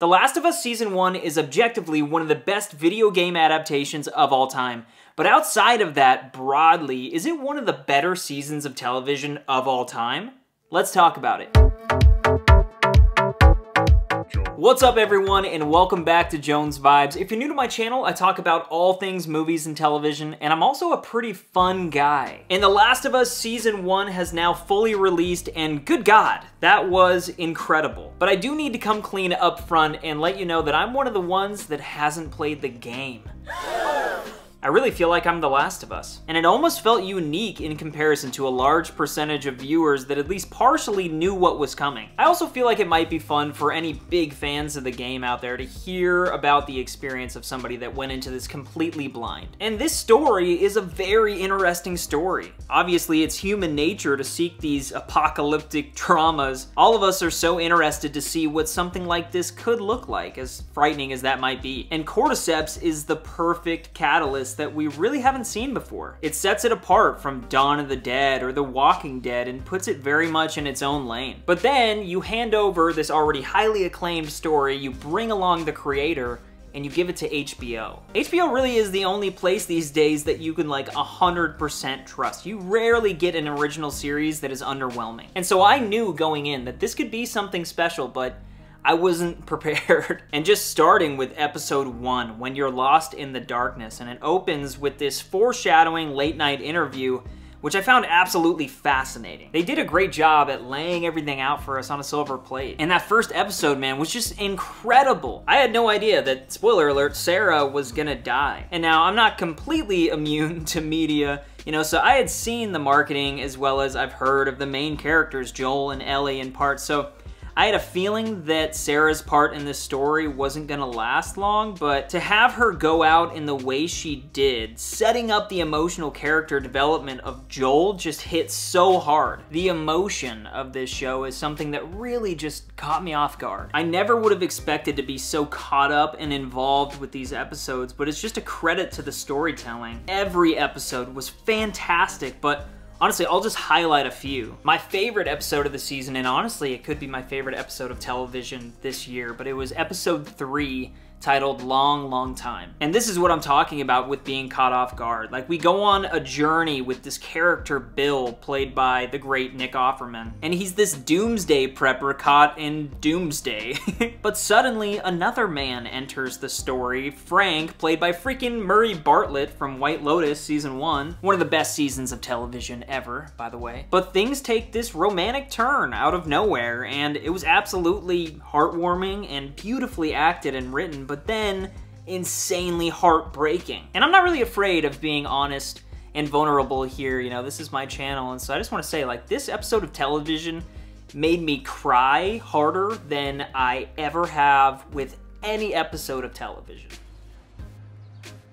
The Last of Us Season 1 is objectively one of the best video game adaptations of all time. But outside of that, broadly, is it one of the better seasons of television of all time? Let's talk about it. What's up everyone, and welcome back to Jones Vibes. If you're new to my channel, I talk about all things movies and television, and I'm also a pretty fun guy. And The Last of Us Season 1 has now fully released, and good God, that was incredible. But I do need to come clean up front and let you know that I'm one of the ones that hasn't played the game. I really feel like I'm The Last of Us. And it almost felt unique in comparison to a large percentage of viewers that at least partially knew what was coming. I also feel like it might be fun for any big fans of the game out there to hear about the experience of somebody that went into this completely blind. And this story is a very interesting story. Obviously, it's human nature to seek these apocalyptic dramas. All of us are so interested to see what something like this could look like, as frightening as that might be. And Cordyceps is the perfect catalyst that we really haven't seen before. It sets it apart from Dawn of the Dead or The Walking Dead and puts it very much in its own lane. But then you hand over this already highly acclaimed story, you bring along the creator, and you give it to HBO. HBO really is the only place these days that you can like 100% trust. You rarely get an original series that is underwhelming. And so I knew going in that this could be something special, but I wasn't prepared. And just starting with episode 1, when you're lost in the darkness, and it opens with this foreshadowing late night interview, which I found absolutely fascinating. They did a great job at laying everything out for us on a silver plate. And that first episode, man, was just incredible. I had no idea that, spoiler alert, Sarah was gonna die. And now I'm not completely immune to media, you know, so I had seen the marketing as well as I've heard of the main characters, Joel and Ellie in parts, so I had a feeling that Sarah's part in this story wasn't gonna last long, but to have her go out in the way she did, setting up the emotional character development of Joel just hit so hard. The emotion of this show is something that really just caught me off guard. I never would have expected to be so caught up and involved with these episodes, but it's just a credit to the storytelling. Every episode was fantastic, but honestly, I'll just highlight a few. My favorite episode of the season, and honestly, it could be my favorite episode of television this year, but it was episode 3, titled Long, Long Time. And this is what I'm talking about with being caught off guard. Like, we go on a journey with this character, Bill, played by the great Nick Offerman. And he's this doomsday prepper caught in doomsday. But suddenly, another man enters the story, Frank, played by freaking Murray Bartlett from White Lotus Season 1. One of the best seasons of television ever, by the way. But things take this romantic turn out of nowhere, and it was absolutely heartwarming and beautifully acted and written, but then insanely heartbreaking. And I'm not really afraid of being honest and vulnerable here, you know, this is my channel, and so I just want to say, like, this episode of television made me cry harder than I ever have with any episode of television.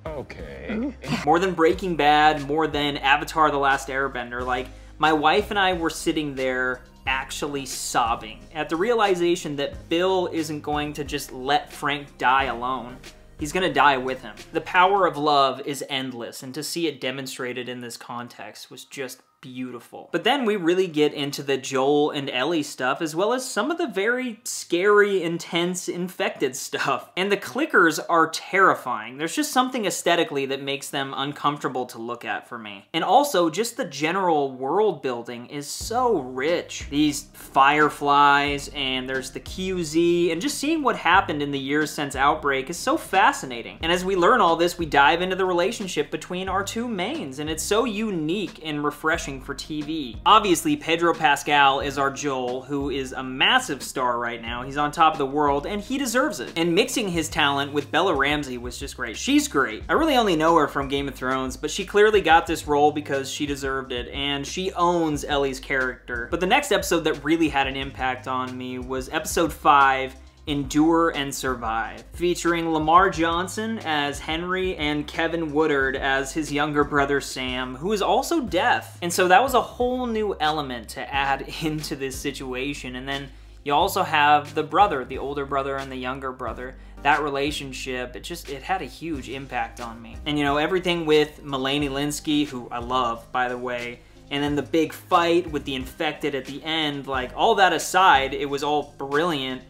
Okay. More than Breaking Bad, more than Avatar: The Last Airbender, like, my wife and I were sitting there actually sobbing at the realization that Bill isn't going to just let Frank die alone. He's gonna die with him. The power of love is endless, and to see it demonstrated in this context was just beautiful. But then we really get into the Joel and Ellie stuff, as well as some of the very scary, intense, infected stuff. And the clickers are terrifying. There's just something aesthetically that makes them uncomfortable to look at for me. And also, just the general world building is so rich. These fireflies, and there's the QZ, and just seeing what happened in the years since Outbreak is so fascinating. And as we learn all this, we dive into the relationship between our two mains, and it's so unique and refreshing for TV. Obviously, Pedro Pascal is our Joel, who is a massive star right now. He's on top of the world, and he deserves it. And mixing his talent with Bella Ramsey was just great. She's great. I really only know her from Game of Thrones, but she clearly got this role because she deserved it, and she owns Ellie's character. But the next episode that really had an impact on me was episode 5, Endure and Survive, featuring Lamar Johnson as Henry and Kevin Woodard as his younger brother Sam, who is also deaf. And so that was a whole new element to add into this situation. And then you also have the brother, the older brother and the younger brother. That relationship, it had a huge impact on me. And you know, everything with Melanie Lynskey, who I love, by the way, and then the big fight with the infected at the end, like, all that aside, it was all brilliant.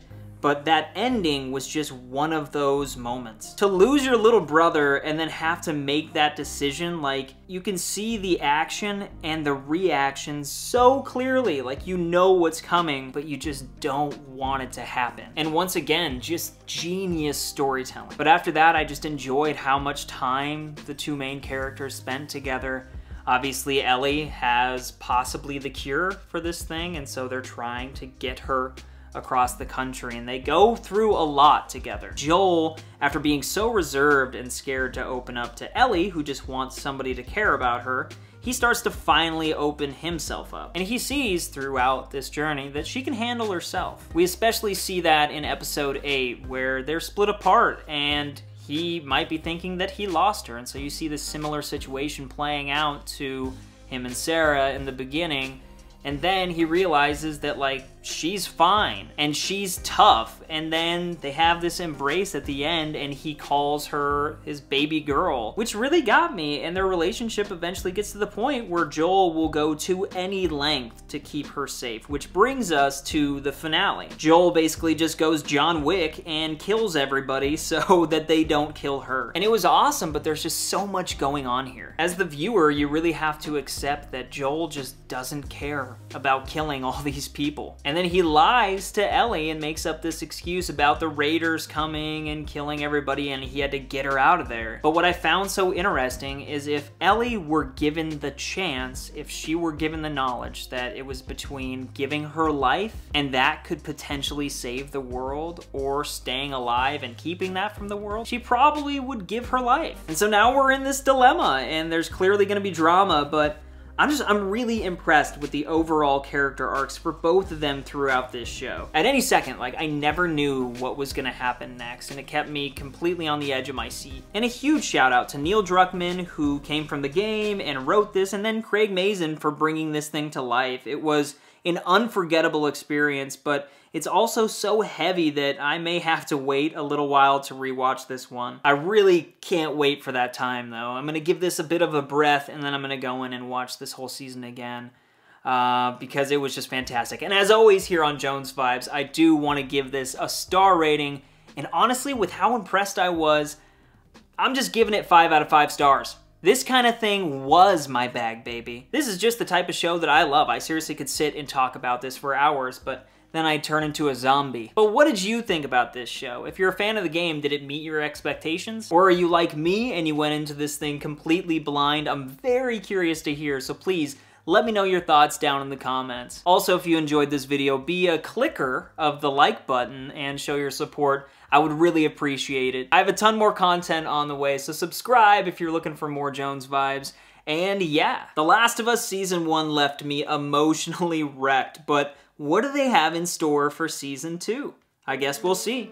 But that ending was just one of those moments. To lose your little brother and then have to make that decision, like, you can see the action and the reaction so clearly. Like, you know what's coming, but you just don't want it to happen. And once again, just genius storytelling. But after that, I just enjoyed how much time the two main characters spent together. Obviously, Ellie has possibly the cure for this thing, and so they're trying to get her across the country, and they go through a lot together. Joel, after being so reserved and scared to open up to Ellie, who just wants somebody to care about her, he starts to finally open himself up. And he sees throughout this journey that she can handle herself. We especially see that in episode 8, where they're split apart, and he might be thinking that he lost her, and so you see this similar situation playing out to him and Sarah in the beginning, and then he realizes that, like, she's fine, and she's tough, and then they have this embrace at the end, and he calls her his baby girl, which really got me, and their relationship eventually gets to the point where Joel will go to any length to keep her safe, which brings us to the finale. Joel basically just goes John Wick and kills everybody so that they don't kill her. And it was awesome, but there's just so much going on here. As the viewer, you really have to accept that Joel just doesn't care about killing all these people. And then he lies to Ellie and makes up this excuse about the raiders coming and killing everybody, and he had to get her out of there. But what I found so interesting is if Ellie were given the chance, if she were given the knowledge that it was between giving her life and that could potentially save the world, or staying alive and keeping that from the world, she probably would give her life. And so now we're in this dilemma, and there's clearly gonna be drama, but I'm really impressed with the overall character arcs for both of them throughout this show. At any second, like, I never knew what was gonna happen next, and it kept me completely on the edge of my seat. And a huge shout out to Neil Druckmann, who came from the game and wrote this, and then Craig Mazin for bringing this thing to life. It was an unforgettable experience, but it's also so heavy that I may have to wait a little while to rewatch this one. I really can't wait for that time, though. I'm gonna give this a bit of a breath, and then I'm gonna go in and watch this whole season again, because it was just fantastic. And as always here on Jones Vibes, I do want to give this a star rating, and honestly, with how impressed I was, I'm just giving it 5 out of 5 stars. This kind of thing was my bag, baby. This is just the type of show that I love. I seriously could sit and talk about this for hours, but then I'd turn into a zombie. But what did you think about this show? If you're a fan of the game, did it meet your expectations? Or are you like me and you went into this thing completely blind? I'm very curious to hear, so please let me know your thoughts down in the comments. Also, if you enjoyed this video, be a clicker of the like button and show your support. I would really appreciate it. I have a ton more content on the way, so subscribe if you're looking for more Jones Vibes. And yeah, The Last of Us Season 1 left me emotionally wrecked, but what do they have in store for Season 2? I guess we'll see.